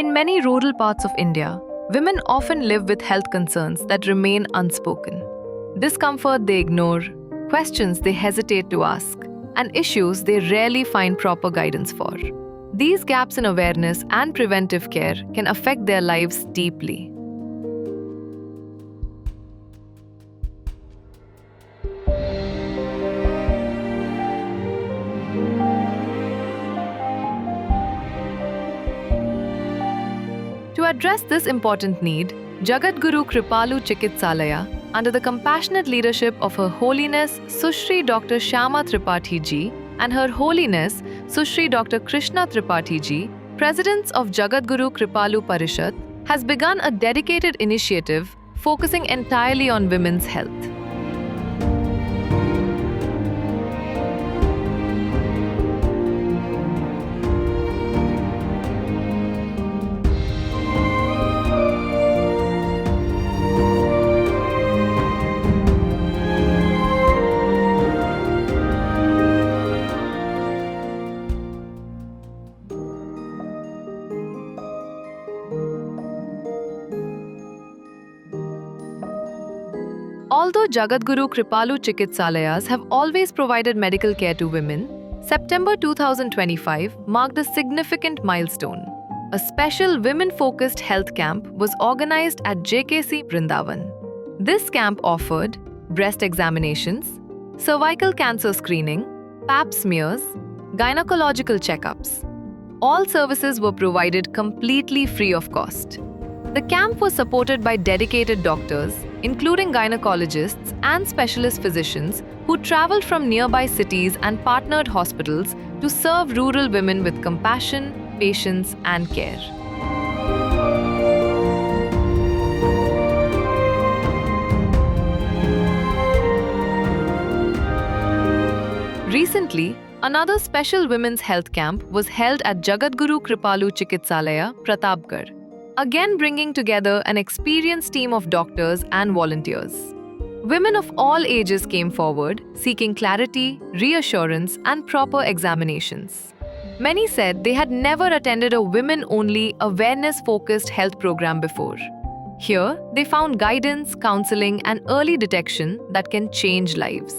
In many rural parts of India, women often live with health concerns that remain unspoken. Discomfort they ignore, questions they hesitate to ask, and issues they rarely find proper guidance for. These gaps in awareness and preventive care can affect their lives deeply. To address this important need, Jagadguru Kripalu Chikitsalaya, under the compassionate leadership of Her Holiness Sushri Dr. Shyama Tripathi Ji and Her Holiness Sushri Dr. Krishna Tripathi Ji, Presidents of Jagadguru Kripalu Parishad, has begun a dedicated initiative focusing entirely on women's health. Although Jagadguru Kripalu Chikitsalayas have always provided medical care to women, September 2025 marked a significant milestone. A special women-focused health camp was organized at JKC Vrindavan. This camp offered breast examinations, cervical cancer screening, pap smears, gynecological checkups. All services were provided completely free of cost. The camp was supported by dedicated doctors, including gynecologists and specialist physicians who traveled from nearby cities and partnered hospitals to serve rural women with compassion, patience, and care. Recently, another special women's health camp was held at Jagadguru Kripalu Chikitsalaya, Pratapgarh, again bringing together an experienced team of doctors and volunteers. Women of all ages came forward, seeking clarity, reassurance, and proper examinations. Many said they had never attended a women-only, awareness-focused health program before. Here, they found guidance, counseling, and early detection that can change lives.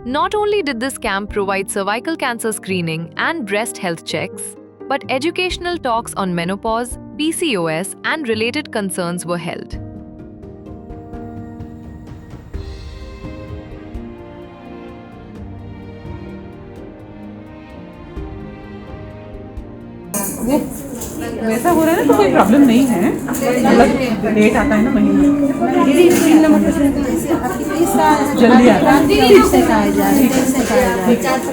Not only did this camp provide cervical cancer screening and breast health checks, but educational talks on menopause, PCOS, and related concerns were held. वैसा हो रहा है ना तो कोई problem नहीं है, मतलब लेट आता है ना महीना, जल्दी आता है।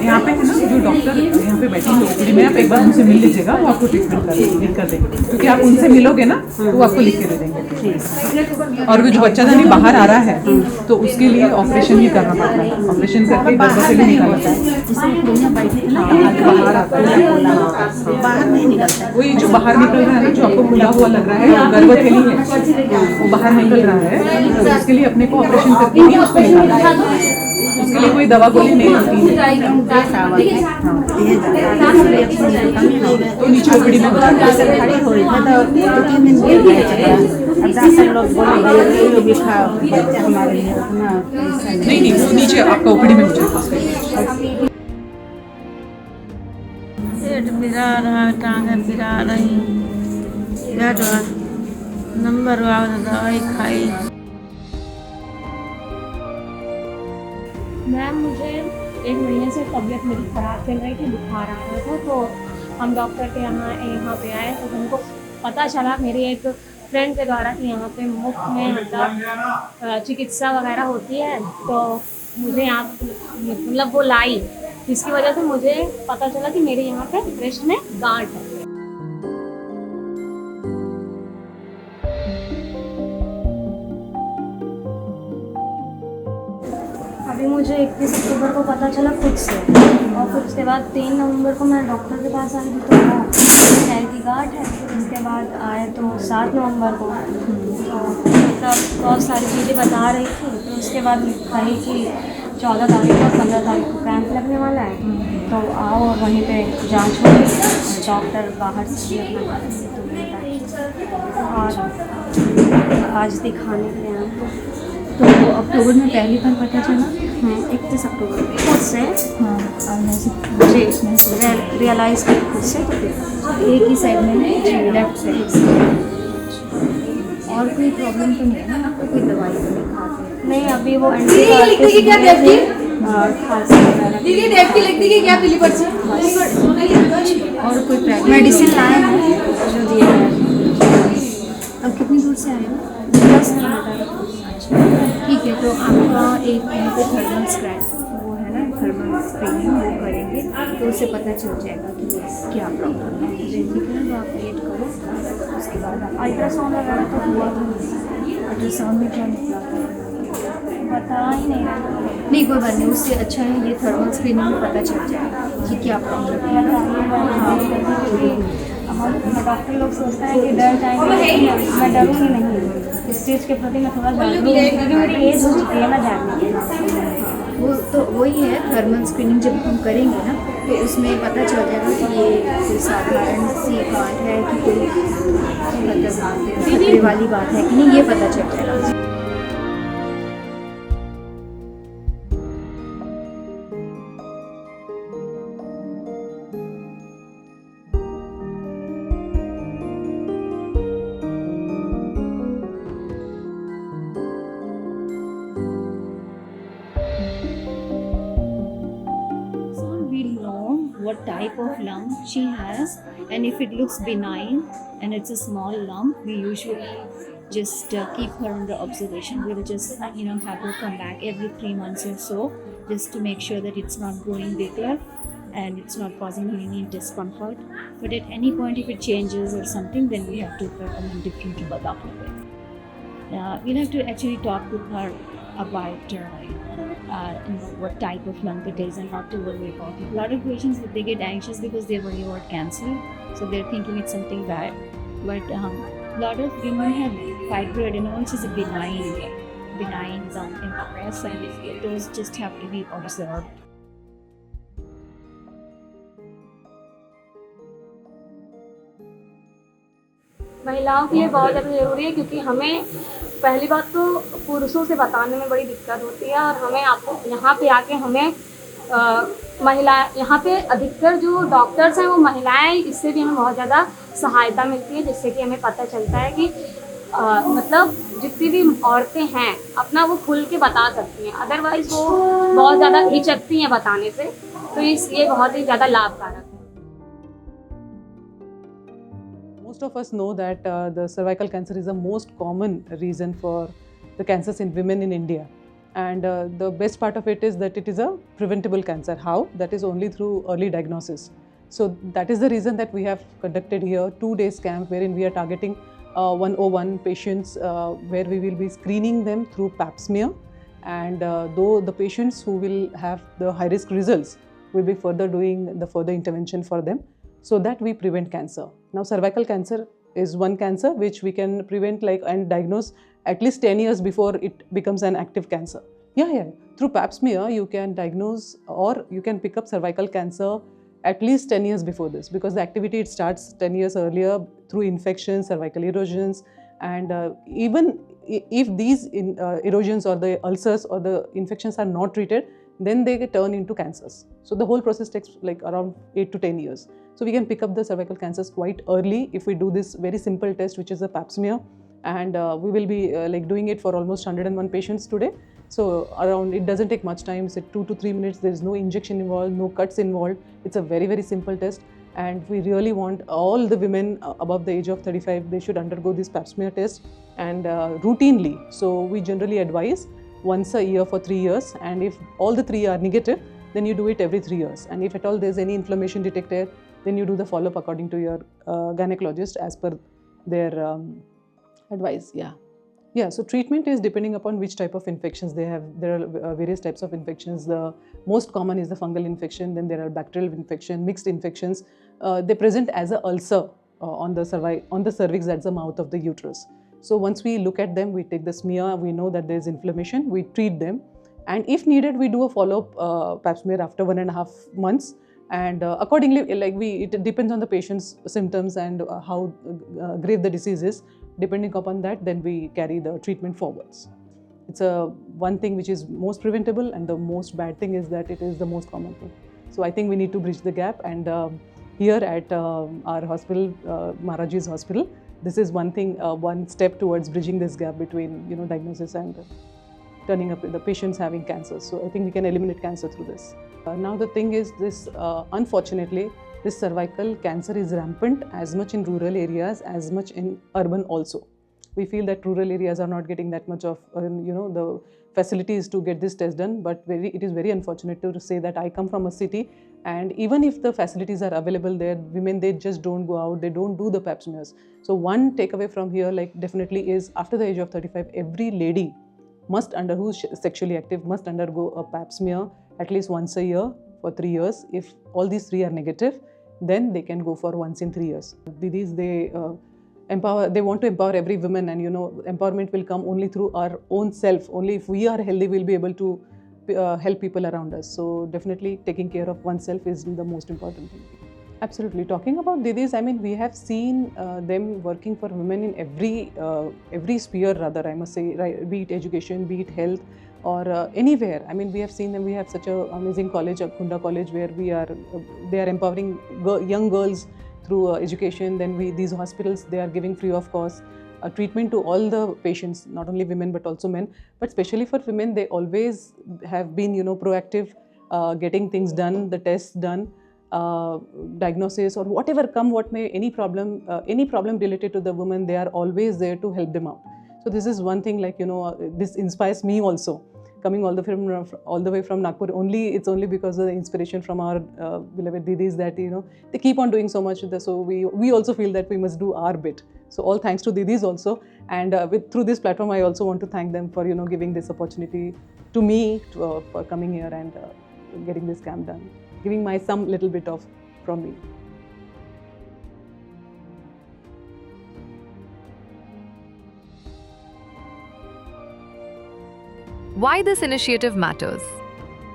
यहाँ पे है ना जो डॉक्टर यहाँ पे बैठेंगे में, आप एक बार उनसे मिल लीजिएगा, वो आपको ट्रीटमेंट लिख कर देंगे, क्योंकि आप उनसे मिलोगे ना तो वो आपको लिख के दे देंगे। और वो जो बच्चादानी बाहर आ रहा है तो उसके लिए ऑपरेशन ही करना पड़ता है, ऑपरेशन करके गर्भ से भी निकालता है। बाहर नहीं निकलता, वही जो बाहर निकल रहा है ना, जो आपको खुला हुआ लग रहा है, गर्भवती है, वो बाहर निकल रहा है, तो उसके लिए अपने को ऑपरेशन करके ही उसको निकालना है। उसके लिए कोई दवा गोली नहीं होती है। तो नीचे ओपीडी में नहीं, नीचे आपका ओपीडी में पेट पिरा रहा, टांगें पिरा रही, नंबर दवाई खाई। मैम, मुझे 1 महीने से तबीयत मेरी ख़राब चल रही थी, बुखार आ रहा था, तो हम डॉक्टर के यहाँ पे आए तो हमको पता चला मेरी एक फ्रेंड के द्वारा कि यहाँ पे मुफ्त में मतलब चिकित्सा वगैरह होती है, तो मुझे यहाँ मतलब वो लाई, जिसकी वजह से मुझे पता चला कि मेरे यहाँ पे ब्रेस्ट में गांठ है। अभी मुझे 31 अक्टूबर को पता चला खुद से, और फिर उसके बाद 3 नवंबर को मैं डॉक्टर के पास आई थी तो वो पैर की गांठ है। फिर उसके बाद आए तो 7 नवंबर को, तो मतलब बहुत सारी चीज़ें बता रही थी। तो उसके बाद कही कि 14 तारीख और 15 तारीख को कैंप लगने वाला है, तो आओ और वहीं पे जांच होगी। डॉक्टर बाहर से भी अपना और आज दिखाने के लिए आए। तो अक्टूबर में पहली बार पता चला? 31 अक्टूबर खुद से। हाँ, और जी रियलाइज़ किया खुद से। तो एक ही साइड में जी लेफ्ट साइड। और कोई प्रॉब्लम तो नहीं है ना? आपको कोई दवाई तो नहीं खाते? नहीं, अभी वो एंटीबायोटिक और खांसी और कोई मेडिसिन लाए हैं जो दिए हैं। अब कितनी दूर से आए हो? 10 किलोमीटर। ठीक है, तो आपका एक यहाँ पे थर्मल स्क्रैन वो है ना, थर्मल स्क्रीनिंग वो करेंगे तो उससे पता चल जाएगा कि क्या प्रॉब्लम है। ठीक है, तो आप वेट करो। उसके बाद अल्ट्रासाउंड वगैरह तो हुआ था। अल्ट्रासाउंड में क्या निकला था? बता ही नहीं रहा। नहीं, कोई बात नहीं, उससे अच्छा है ये थर्मल स्क्रीनिंग में पता चल जाएगा कि क्या प्रॉब्लम है। हाँ, डॉक्टर लोग सोचते हैं कि डर जाएंगे, मैं डरूँगी नहीं। इस चीज़ के प्रति मैं थोड़ा जागरूक हूँ क्योंकि मेरी एज हो चुकी है ना जानने की। वो तो वही है, थर्मल स्क्रीनिंग जब हम करेंगे ना तो उसमें पता चल जाएगा कि ये कोई साधारण सी बात है कि कोई मतलब खतरे वाली बात है कि नहीं, ये पता चल जाएगा। What type of lump she has, and if it looks benign and it's a small lump, we usually just keep her under observation. We'll just have her come back every 3 months or so, just to make sure that it's not growing bigger and it's not causing her any discomfort. But at any point if it changes or something, then we have to recommend different to the doctor. We'll have to actually talk with her about what type of lump it is and not to worry about it. A lot of patients, they get anxious because they worry about cancer, so they're thinking it's something bad. But a lot of women have fibroadenoma, which is a benign in the breast, and those just have to be observed. महिलाओं के लिए बहुत ज़्यादा ज़रूरी है क्योंकि हमें पहली बात तो पुरुषों से बताने में बड़ी दिक्कत होती है, और हमें आपको यहाँ पे आके हमें महिला यहाँ पे अधिकतर जो डॉक्टर्स हैं वो महिलाएं, इससे भी हमें बहुत ज़्यादा सहायता मिलती है, जिससे कि हमें पता चलता है कि मतलब जितनी भी औरतें हैं अपना वो खुल के बता सकती हैं। अदरवाइज़ वो बहुत ज़्यादा हिचकती हैं बताने से, तो ये बहुत ही ज़्यादा लाभकारक है। Most of us know that the cervical cancer is the most common reason for the cancers in women in India, and the best part of it is that it is a preventable cancer. How? That is only through early diagnosis. So that is the reason that we have conducted here 2 days camp wherein we are targeting 101 patients where we will be screening them through pap smear, and though the patients who will have the high risk results will be further doing the further intervention for them, so that we prevent cancer. Now, cervical cancer is one cancer which we can prevent and diagnose at least 10 years before it becomes an active cancer. Yeah. Through pap smear, you can diagnose or you can pick up cervical cancer at least 10 years before this, because the activity it starts 10 years earlier through infections, cervical erosions, and even if these erosions or the ulcers or the infections are not treated, then they turn into cancers. So the whole process takes around 8 to 10 years. So we can pick up the cervical cancers quite early if we do this very simple test, which is a pap smear, and we will be doing it for almost 101 patients today. So it doesn't take much time. It's 2 to 3 minutes. There is no injection involved, no cuts involved. It's a very, very simple test, and we really want all the women above the age of 35, they should undergo this pap smear test, and routinely. So we generally advise once a year for 3 years, and if all the 3 are negative, then you do it every 3 years, and if at all there's any inflammation detected, then you do the follow-up according to your gynecologist as per their advice. Yeah, so treatment is depending upon which type of infections they have. There are various types of infections. The most common is the fungal infection, then there are bacterial infection, mixed infections. They present as a ulcer on the cervix, that's the mouth of the uterus. So once we look at them, we take the smear, we know that there is inflammation, we treat them, and if needed, we do a follow-up pap smear after 1.5 months, and accordingly, it depends on the patient's symptoms and how grave the disease is. Depending upon that, then we carry the treatment forwards. It's one thing which is most preventable, and the most bad thing is that it is the most common thing. So I think we need to bridge the gap, and here at our hospital, Maharaji's Hospital, this is one thing, one step towards bridging this gap between diagnosis and turning up the patients having cancer. So I think we can eliminate cancer through this. Now the thing is this, unfortunately, this cervical cancer is rampant as much in rural areas as much in urban also. We feel that rural areas are not getting that much of the facilities to get this test done, but it is very unfortunate to say that I come from a city, and even if the facilities are available there, women, they just don't go out, they don't do the pap smears. So one takeaway from here definitely is, after the age of 35, every lady who's sexually active must undergo a pap smear at least once a year for 3 years. If all these 3 are negative, then they can go for once in 3 years. Didis, they want to empower every woman, and empowerment will come only through our own self. Only if we are healthy, we'll be able to help people around us. So definitely taking care of oneself is the most important thing. Absolutely. Talking about Didis, I mean, we have seen them working for women in every sphere, rather, I must say, right? Be it education, be it health, or anywhere. I mean, we have seen them. We have such an amazing college, Khunda College, where they are empowering young girls through education. Then these hospitals, they are giving free of cost treatment to all the patients, not only women but also men. But especially for women, they always have been proactive, getting things done, the tests done, diagnosis or whatever what may, any problem related to the woman, they are always there to help them out. So this is one thing, this inspires me also. Coming all the way from Nagpur, it's only because of the inspiration from our beloved Didis that they keep on doing so much. So we also feel that we must do our bit. So all thanks to Didis also, and through this platform, I also want to thank them for giving this opportunity to me for coming here and getting this camp done, giving some little bit of from me. Why this initiative matters?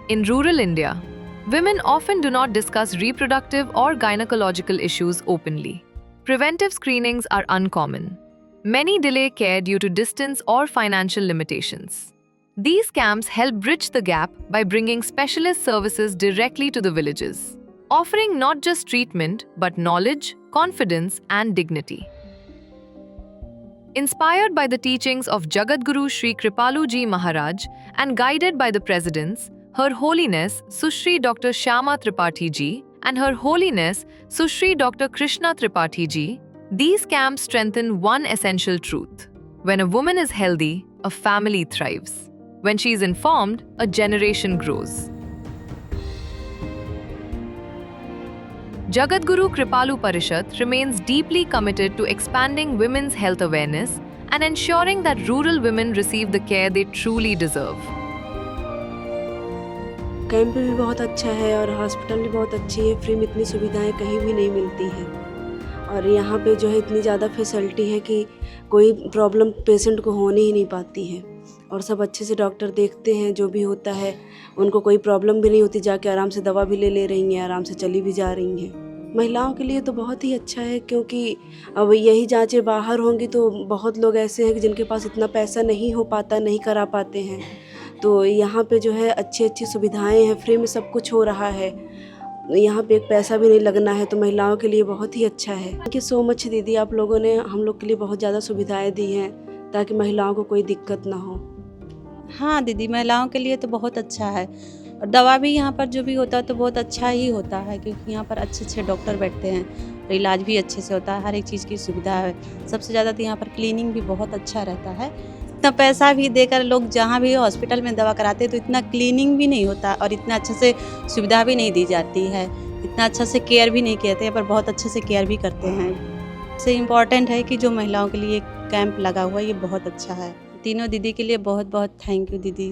In rural India, women often do not discuss reproductive or gynecological issues openly. Preventive screenings are uncommon. Many delay care due to distance or financial limitations. These camps help bridge the gap by bringing specialist services directly to the villages, offering not just treatment but knowledge, confidence, and dignity. Inspired by the teachings of Jagadguru Sri Kripalu Ji Maharaj and guided by the presidents, Her Holiness Sushri Dr. Shyama Tripathi Ji and Her Holiness Sushri Dr. Krishna Tripathi Ji, these camps strengthen one essential truth. When a woman is healthy, a family thrives. When she is informed, a generation grows. Jagadguru Kripalu Parishad remains deeply committed to expanding women's health awareness and ensuring that rural women receive the care they truly deserve. Camp भी बहुत अच्छा है और hospital भी बहुत अच्छी है। Free में इतनी सुविधाएं कहीं भी नहीं मिलती हैं, और यहाँ पे जो है इतनी ज़्यादा फैसिलिटी है कि कोई प्रॉब्लम पेशेंट को होने ही नहीं पाती है, और सब अच्छे से डॉक्टर देखते हैं। जो भी होता है उनको कोई प्रॉब्लम भी नहीं होती, जाके आराम से दवा भी ले रही हैं, आराम से चली भी जा रही हैं। महिलाओं के लिए तो बहुत ही अच्छा है, क्योंकि अब यही जांचें बाहर होंगी तो बहुत लोग ऐसे हैं कि जिनके पास इतना पैसा नहीं हो पाता, नहीं करा पाते हैं। तो यहाँ पे जो है अच्छी सुविधाएं हैं, फ्री में सब कुछ हो रहा है, यहाँ पे एक पैसा भी नहीं लगना है, तो महिलाओं के लिए बहुत ही अच्छा है। थैंक यू सो मच दीदी, आप लोगों ने हम लोग के लिए बहुत ज़्यादा सुविधाएं दी हैं ताकि महिलाओं को कोई दिक्कत ना हो। हाँ दीदी, महिलाओं के लिए तो बहुत अच्छा है, और दवा भी यहाँ पर जो भी होता है तो बहुत अच्छा ही होता है, क्योंकि यहाँ पर अच्छे डॉक्टर बैठते हैं, और इलाज भी अच्छे से होता है, हर एक चीज़ की सुविधा है। सबसे ज़्यादा तो यहाँ पर क्लीनिंग भी बहुत अच्छा रहता है। इतना पैसा भी देकर लोग जहाँ भी हॉस्पिटल में दवा कराते हैं तो इतना क्लीनिंग भी नहीं होता, और इतना अच्छे से सुविधा भी नहीं दी जाती है, इतना अच्छा से केयर भी नहीं करते हैं, पर बहुत अच्छे से केयर भी करते हैं। सबसे इम्पॉर्टेंट है कि जो महिलाओं के लिए कैंप लगा हुआ है ये बहुत अच्छा है। तीनों दीदी के लिए बहुत बहुत थैंक यू दीदी।